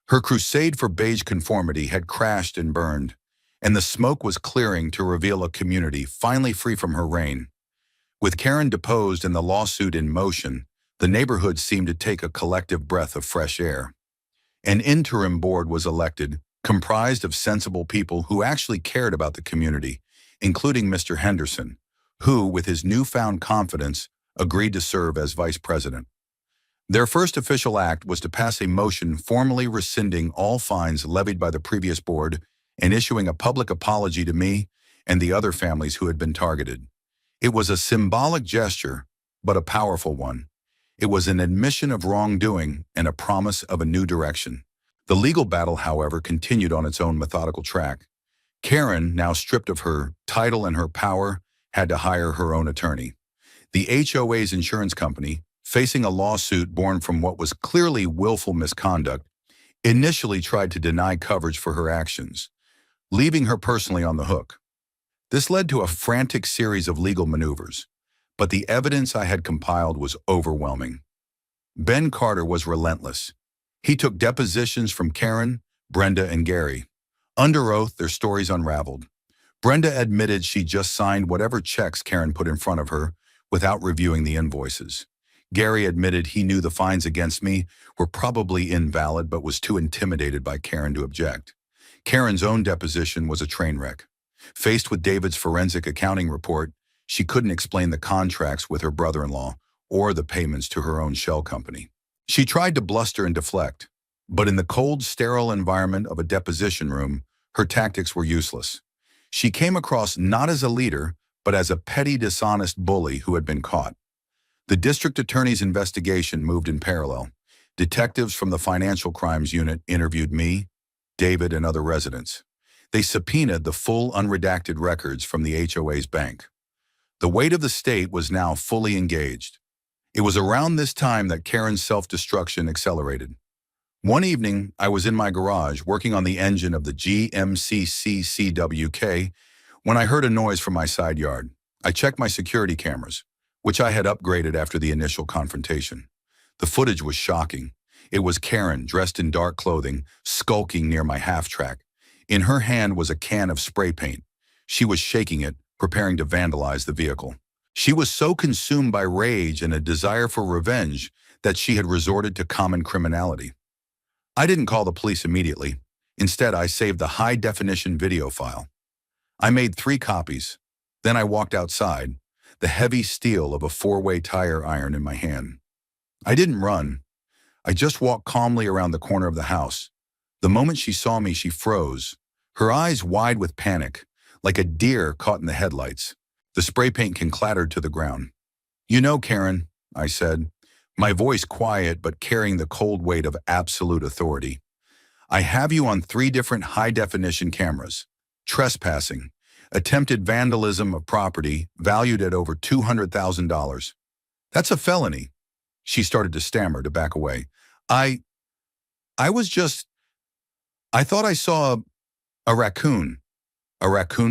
Her crusade for beige conformity had crashed and burned, and the smoke was clearing to reveal a community finally free from her reign. With Karen deposed and the lawsuit in motion, the neighborhood seemed to take a collective breath of fresh air. An interim board was elected, comprised of sensible people who actually cared about the community, including Mr. Henderson, who, with his newfound confidence, agreed to serve as vice president. Their first official act was to pass a motion formally rescinding all fines levied by the previous board and issuing a public apology to me and the other families who had been targeted. It was a symbolic gesture, but a powerful one. It was an admission of wrongdoing and a promise of a new direction. The legal battle, however, continued on its own methodical track. Karen, now stripped of her title and her power, had to hire her own attorney. The HOA's insurance company, facing a lawsuit born from what was clearly willful misconduct, initially tried to deny coverage for her actions, leaving her personally on the hook. This led to a frantic series of legal maneuvers, but the evidence I had compiled was overwhelming. Ben Carter was relentless. He took depositions from Karen, Brenda, and Gary. Under oath, their stories unraveled. Brenda admitted she just signed whatever checks Karen put in front of her without reviewing the invoices. Gary admitted he knew the fines against me were probably invalid but was too intimidated by Karen to object. Karen's own deposition was a train wreck. Faced with David's forensic accounting report, she couldn't explain the contracts with her brother-in-law or the payments to her own shell company. She tried to bluster and deflect, but in the cold, sterile environment of a deposition room, her tactics were useless. She came across not as a leader, but as a petty, dishonest bully who had been caught. The district attorney's investigation moved in parallel. Detectives from the Financial Crimes Unit interviewed me, David, and other residents. They subpoenaed the full unredacted records from the HOA's bank. The weight of the state was now fully engaged. It was around this time that Karen's self-destruction accelerated. One evening, I was in my garage working on the engine of the GMCC-CWK when I heard a noise from my side yard. I checked my security cameras, which I had upgraded after the initial confrontation. The footage was shocking. It was Karen, dressed in dark clothing, skulking near my half-track. In her hand was a can of spray paint. She was shaking it, preparing to vandalize the vehicle. She was so consumed by rage and a desire for revenge that she had resorted to common criminality. I didn't call the police immediately. Instead, I saved the high-definition video file. I made 3 copies. Then I walked outside, the heavy steel of a 4-way tire iron in my hand. I didn't run. I just walked calmly around the corner of the house. The moment she saw me, she froze, her eyes wide with panic, like a deer caught in the headlights. The spray paint can clattered to the ground. "You know, Karen," I said, my voice quiet but carrying the cold weight of absolute authority. "I have you on 3 different high-definition cameras. Trespassing, attempted vandalism of property valued at over $200,000. That's a felony." She started to stammer, to back away. I thought I saw a raccoon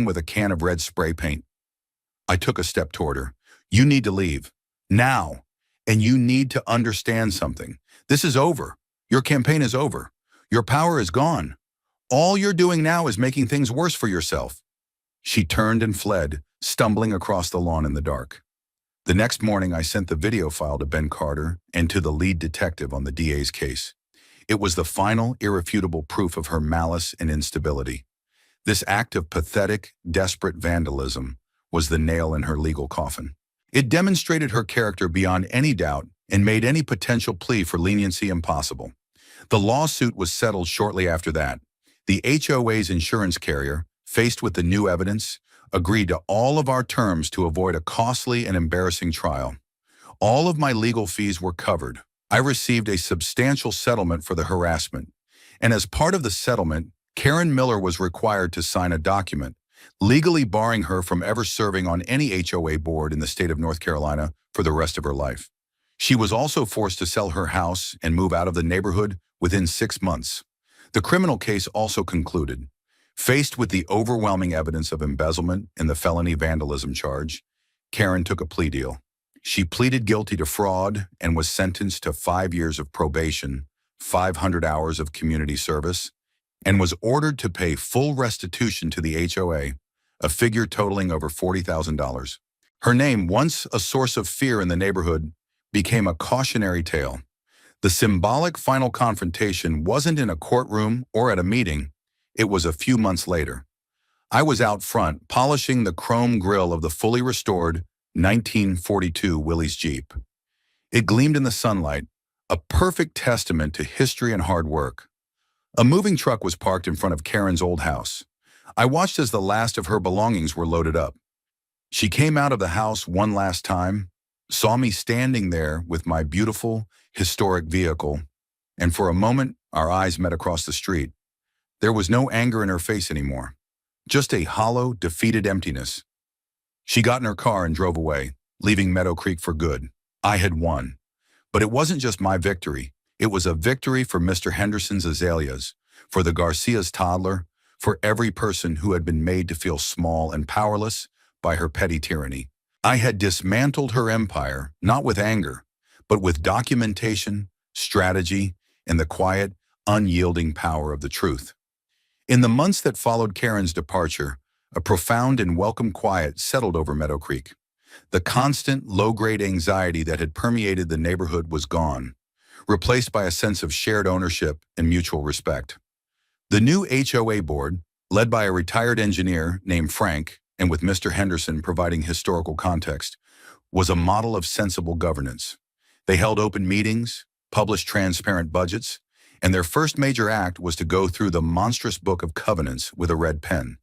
with a can of red spray paint." I took a step toward her. "You need to leave. Now. And you need to understand something. This is over. Your campaign is over. Your power is gone. All you're doing now is making things worse for yourself." She turned and fled, stumbling across the lawn in the dark. The next morning, I sent the video file to Ben Carter and to the lead detective on the DA's case. It was the final, irrefutable proof of her malice and instability. This act of pathetic, desperate vandalism was the nail in her legal coffin. It demonstrated her character beyond any doubt and made any potential plea for leniency impossible. The lawsuit was settled shortly after that. The HOA's insurance carrier, faced with the new evidence, agreed to all of our terms to avoid a costly and embarrassing trial. All of my legal fees were covered. I received a substantial settlement for the harassment, and as part of the settlement, Karen Miller was required to sign a document legally barring her from ever serving on any HOA board in the state of North Carolina for the rest of her life. She was also forced to sell her house and move out of the neighborhood within 6 months. The criminal case also concluded. Faced with the overwhelming evidence of embezzlement and the felony vandalism charge, Karen took a plea deal. She pleaded guilty to fraud and was sentenced to 5 years of probation, 500 hours of community service, and was ordered to pay full restitution to the HOA, a figure totaling over $40,000. Her name, once a source of fear in the neighborhood, became a cautionary tale. The symbolic final confrontation wasn't in a courtroom or at a meeting. It was a few months later. I was out front polishing the chrome grille of the fully restored 1942 Willys Jeep. It gleamed in the sunlight, a perfect testament to history and hard work. A moving truck was parked in front of Karen's old house. I watched as the last of her belongings were loaded up. She came out of the house one last time, saw me standing there with my beautiful, historic vehicle, and for a moment, our eyes met across the street. There was no anger in her face anymore, just a hollow, defeated emptiness. She got in her car and drove away, leaving Meadow Creek for good. I had won. But it wasn't just my victory. It was a victory for Mr. Henderson's azaleas, for the Garcia's toddler, for every person who had been made to feel small and powerless by her petty tyranny. I had dismantled her empire, not with anger, but with documentation, strategy, and the quiet, unyielding power of the truth. In the months that followed Karen's departure, a profound and welcome quiet settled over Meadow Creek. The constant, low-grade anxiety that had permeated the neighborhood was gone, replaced by a sense of shared ownership and mutual respect. The new HOA board, led by a retired engineer named Frank, and with Mr. Henderson providing historical context, was a model of sensible governance. They held open meetings, published transparent budgets, and their first major act was to go through the monstrous book of covenants with a red pen.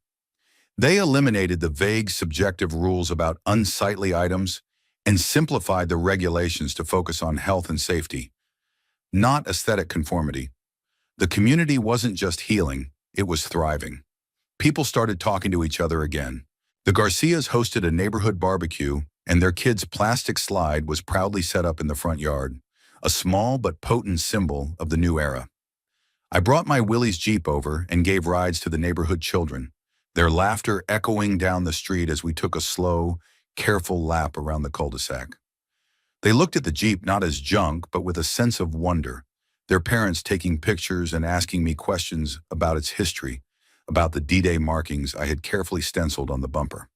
They eliminated the vague, subjective rules about unsightly items and simplified the regulations to focus on health and safety, not aesthetic conformity. The community wasn't just healing, it was thriving. People started talking to each other again. The Garcias hosted a neighborhood barbecue, and their kids' plastic slide was proudly set up in the front yard, a small but potent symbol of the new era. I brought my Willys Jeep over and gave rides to the neighborhood children, their laughter echoing down the street as we took a slow, careful lap around the cul-de-sac. They looked at the Jeep not as junk, but with a sense of wonder, their parents taking pictures and asking me questions about its history, about the D-Day markings I had carefully stenciled on the bumper.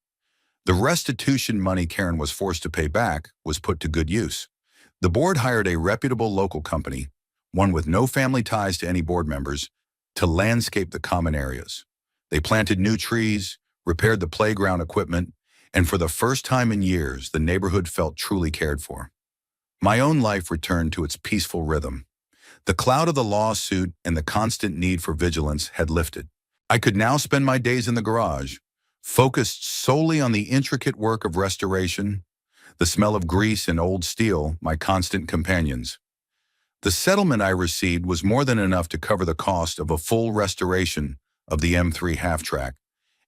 The restitution money Karen was forced to pay back was put to good use. The board hired a reputable local company, one with no family ties to any board members, to landscape the common areas. They planted new trees, repaired the playground equipment, and for the first time in years, the neighborhood felt truly cared for. My own life returned to its peaceful rhythm. The cloud of the lawsuit and the constant need for vigilance had lifted. I could now spend my days in the garage, focused solely on the intricate work of restoration, the smell of grease and old steel, my constant companions. The settlement I received was more than enough to cover the cost of a full restoration of the M3 half-track,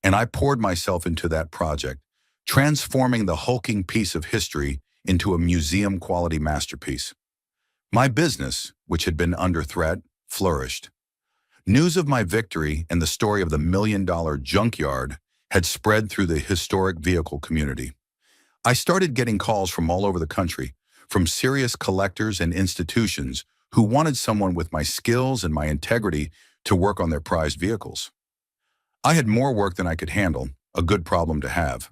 and I poured myself into that project, transforming the hulking piece of history into a museum-quality masterpiece. My business, which had been under threat, flourished. News of my victory and the story of the $1 million Junkyard had spread through the historic vehicle community. I started getting calls from all over the country, from serious collectors and institutions who wanted someone with my skills and my integrity to work on their prized vehicles. I had more work than I could handle, a good problem to have.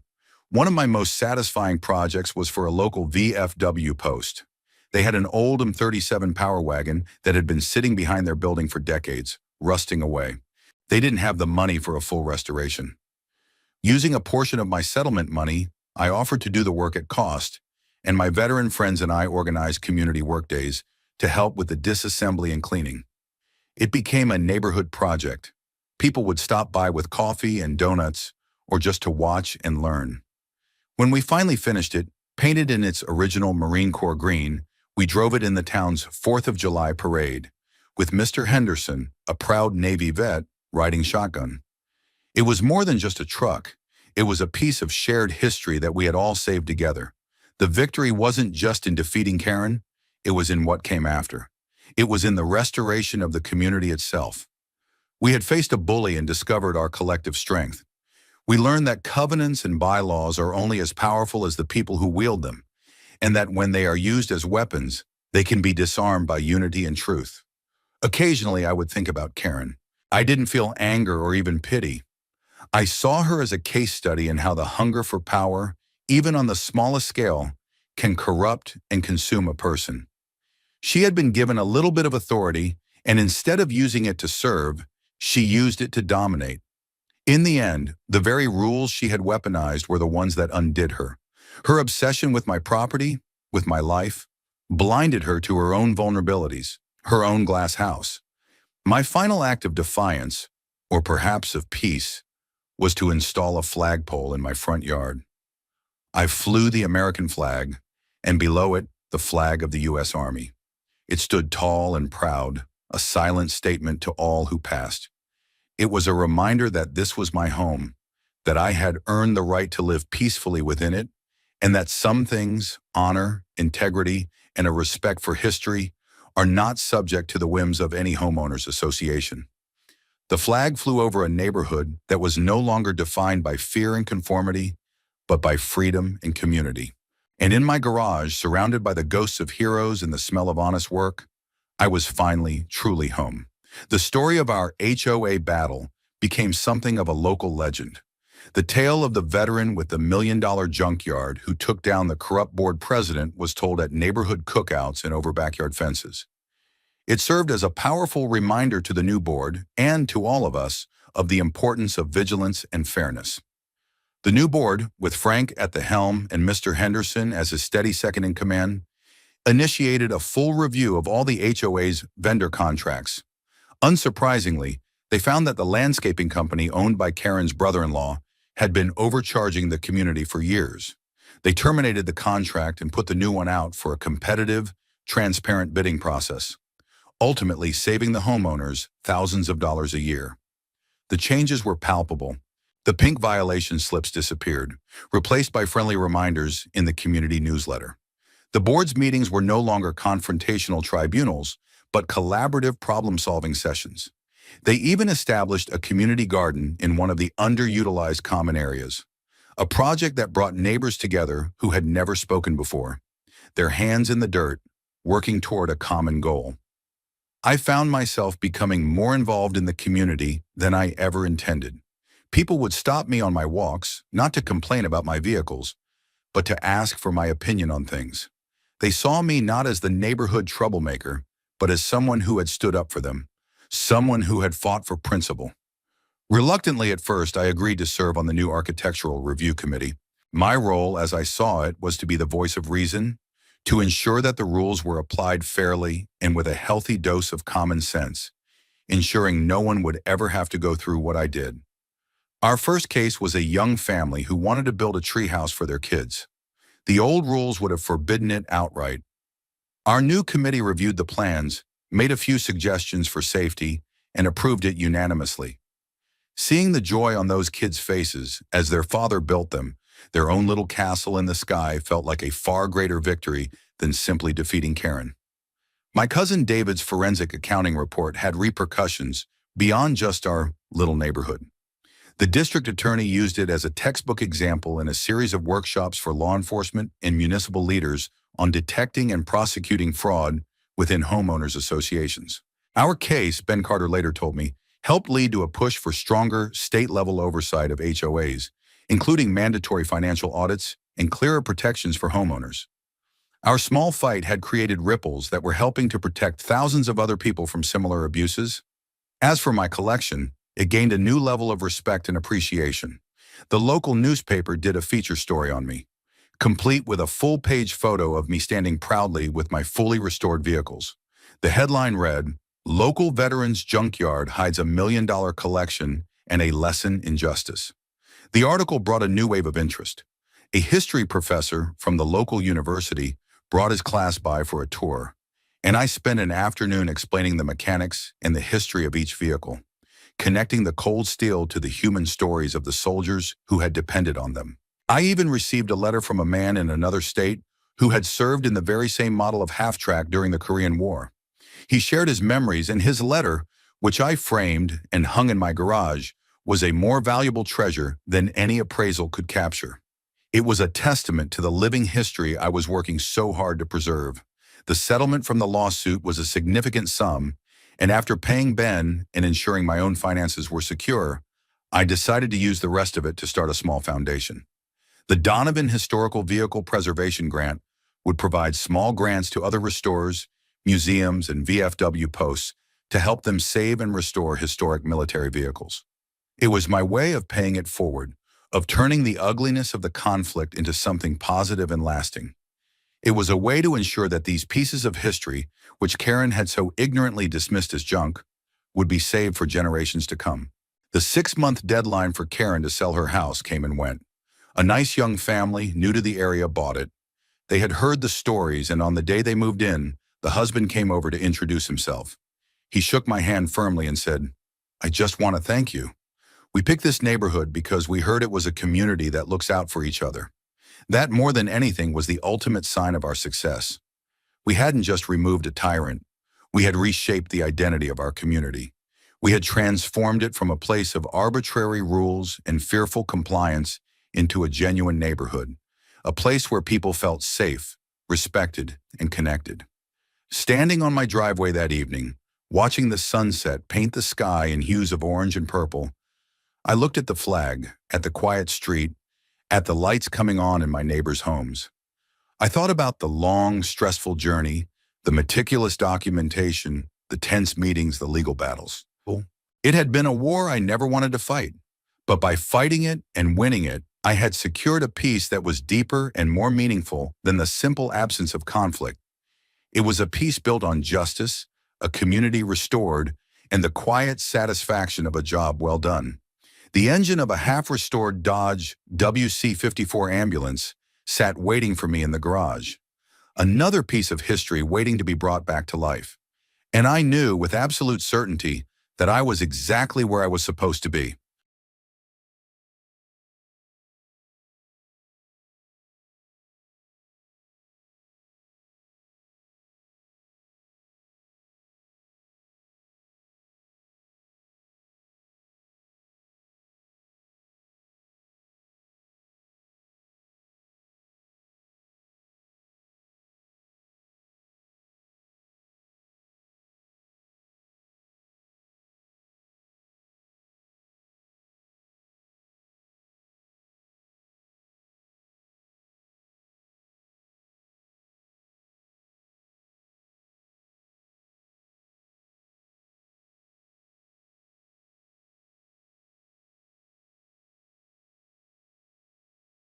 One of my most satisfying projects was for a local VFW post. They had an old M37 Power Wagon that had been sitting behind their building for decades, rusting away. They didn't have the money for a full restoration. Using a portion of my settlement money, I offered to do the work at cost, and my veteran friends and I organized community workdays to help with the disassembly and cleaning. It became a neighborhood project. People would stop by with coffee and donuts, or just to watch and learn. When we finally finished it, painted in its original Marine Corps green, we drove it in the town's 4th of July parade, with Mr. Henderson, a proud Navy vet, riding shotgun. It was more than just a truck. It was a piece of shared history that we had all saved together. The victory wasn't just in defeating Karen, it was in what came after. It was in the restoration of the community itself. We had faced a bully and discovered our collective strength. We learned that covenants and bylaws are only as powerful as the people who wield them, and that when they are used as weapons, they can be disarmed by unity and truth. Occasionally, I would think about Karen. I didn't feel anger or even pity. I saw her as a case study in how the hunger for power, even on the smallest scale, can corrupt and consume a person. She had been given a little bit of authority, and instead of using it to serve, She used it to dominate. In the end, the very rules she had weaponized were the ones that undid her. Her obsession with my property, with my life, blinded her to her own vulnerabilities, her own glass house. My final act of defiance, or perhaps of peace, was to install a flagpole in my front yard. I flew the American flag, and below it, the flag of the U.S. Army. It stood tall and proud, a silent statement to all who passed. It was a reminder that this was my home, that I had earned the right to live peacefully within it, and that some things, honor, integrity, and a respect for history, are not subject to the whims of any homeowners association. The flag flew over a neighborhood that was no longer defined by fear and conformity, but by freedom and community. And in my garage, surrounded by the ghosts of heroes and the smell of honest work, I was finally, truly home. The story of our HOA battle became something of a local legend. The tale of the veteran with the $1 million junkyard who took down the corrupt board president was told at neighborhood cookouts and over backyard fences. It served as a powerful reminder to the new board, and to all of us, of the importance of vigilance and fairness. The new board, with Frank at the helm and Mr. Henderson as his steady second-in-command, initiated a full review of all the HOA's vendor contracts. Unsurprisingly, they found that the landscaping company owned by Karen's brother-in-law had been overcharging the community for years. They terminated the contract and put the new one out for a competitive, transparent bidding process, ultimately saving the homeowners thousands of dollars a year. The changes were palpable. The pink violation slips disappeared, replaced by friendly reminders in the community newsletter. The board's meetings were no longer confrontational tribunals, but collaborative problem-solving sessions. They even established a community garden in one of the underutilized common areas, a project that brought neighbors together who had never spoken before, their hands in the dirt, working toward a common goal. I found myself becoming more involved in the community than I ever intended. People would stop me on my walks, not to complain about my vehicles, but to ask for my opinion on things. They saw me not as the neighborhood troublemaker, but as someone who had stood up for them, someone who had fought for principle. Reluctantly at first, I agreed to serve on the new Architectural Review Committee. My role, as I saw it, was to be the voice of reason, to ensure that the rules were applied fairly and with a healthy dose of common sense, ensuring no one would ever have to go through what I did. Our first case was a young family who wanted to build a treehouse for their kids. The old rules would have forbidden it outright. Our new committee reviewed the plans, made a few suggestions for safety, and approved it unanimously. Seeing the joy on those kids' faces as their father built them, their own little castle in the sky felt like a far greater victory than simply defeating Karen. My cousin David's forensic accounting report had repercussions beyond just our little neighborhood. The district attorney used it as a textbook example in a series of workshops for law enforcement and municipal leaders on detecting and prosecuting fraud within homeowners associations. Our case, Ben Carter later told me, helped lead to a push for stronger state-level oversight of HOAs, including mandatory financial audits and clearer protections for homeowners. Our small fight had created ripples that were helping to protect thousands of other people from similar abuses. As for my collection, it gained a new level of respect and appreciation. The local newspaper did a feature story on me, complete with a full-page photo of me standing proudly with my fully restored vehicles. The headline read, "Local Veterans Junkyard Hides $1 Million Collection and a Lesson in Justice." The article brought a new wave of interest. A history professor from the local university brought his class by for a tour, and I spent an afternoon explaining the mechanics and the history of each vehicle, connecting the cold steel to the human stories of the soldiers who had depended on them. I even received a letter from a man in another state who had served in the very same model of half-track during the Korean War. He shared his memories, and his letter, which I framed and hung in my garage, was a more valuable treasure than any appraisal could capture. It was a testament to the living history I was working so hard to preserve. The settlement from the lawsuit was a significant sum, and after paying Ben and ensuring my own finances were secure, I decided to use the rest of it to start a small foundation. The Donovan Historical Vehicle Preservation Grant would provide small grants to other restorers, museums, and VFW posts to help them save and restore historic military vehicles. It was my way of paying it forward, of turning the ugliness of the conflict into something positive and lasting. It was a way to ensure that these pieces of history, which Karen had so ignorantly dismissed as junk, would be saved for generations to come. The 6-month deadline for Karen to sell her house came and went. A nice young family, new to the area, bought it. They had heard the stories, and on the day they moved in, the husband came over to introduce himself. He shook my hand firmly and said, "I just want to thank you. We picked this neighborhood because we heard it was a community that looks out for each other. That, more than anything, was the ultimate sign of our success. We hadn't just removed a tyrant. We had reshaped the identity of our community. We had transformed it from a place of arbitrary rules and fearful compliance into a genuine neighborhood, a place where people felt safe, respected, and connected." Standing on my driveway that evening, watching the sunset paint the sky in hues of orange and purple, I looked at the flag, at the quiet street, at the lights coming on in my neighbors' homes. I thought about the long, stressful journey, the meticulous documentation, the tense meetings, the legal battles. It had been a war I never wanted to fight, but by fighting it and winning it, I had secured a peace that was deeper and more meaningful than the simple absence of conflict. It was a peace built on justice, a community restored, and the quiet satisfaction of a job well done. The engine of a half-restored Dodge WC-54 ambulance sat waiting for me in the garage. Another piece of history waiting to be brought back to life. And I knew with absolute certainty that I was exactly where I was supposed to be.